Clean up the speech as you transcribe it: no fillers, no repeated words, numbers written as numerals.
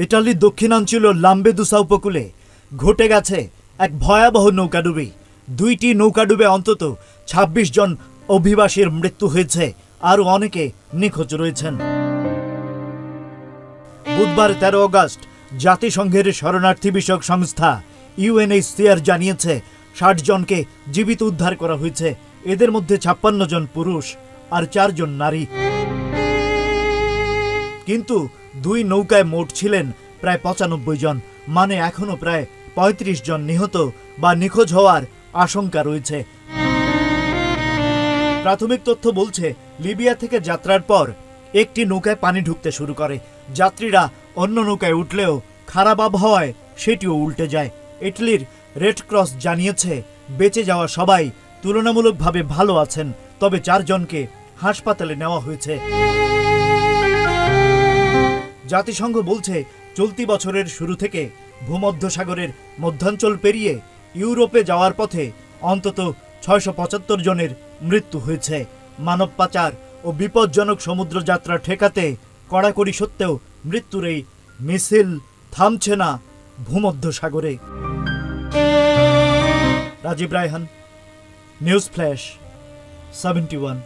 ইটালির দক্ষিণাঞ্চল লাম্বেদুসা উপকূলে ঘটে গেছে এক ভয়াবহ নৌকাডুবি। দুইটি নৌকাডুবে অন্তত ২৬ জন অভিবাসীর মৃত্যু হয়েছে, আরও অনেকে নিখোঁজ রয়েছেন। বুধবার ১৩ আগস্ট জাতিসংঘের শরণার্থী বিষয়ক সংস্থা UNHCR জানিয়েছে ৬০ জনকে জীবিত উদ্ধার করা হয়েছে। এদের মধ্যে ৫৬ জন পুরুষ আর ৪ জন নারী। কিন্তু দুই নৌকায় মোট ছিলেন প্রায় ৯৫ জন, মানে এখনো প্রায় ৩৫ জন নিহত বা নিখোঁজ হওয়ার আশঙ্কা রয়েছে। প্রাথমিক তথ্য বলছে, লিবিয়া থেকে যাত্রার পর একটি নৌকায় পানি ঢুকতে শুরু করে। যাত্রীরা অন্য নৌকায় উঠলেও খারাপ আবহাওয়ায় সেটিও উল্টে যায়। ইটালির রেড ক্রস জানিয়েছে বেঁচে যাওয়া সবাই তুলনামূলকভাবে ভালো আছেন, তবে ৪ জনকে হাসপাতালে নেওয়া হয়েছে। জাতিসংঘ বলছে, চলতি বছরের শুরু থেকে ভূমধ্যসাগরের মধ্যাঞ্চল পেরিয়ে ইউরোপে যাওয়ার পথে অন্তত ৬৭৫ জনের মৃত্যু হয়েছে। মানব পাচার ও বিপজ্জনক সমুদ্র যাত্রা ঠেকাতে কড়াকড়ি সত্ত্বেও মৃত্যুর এই মিছিল থামছে না ভূমধ্যসাগরে। Rajib Raihan, news flash, 71।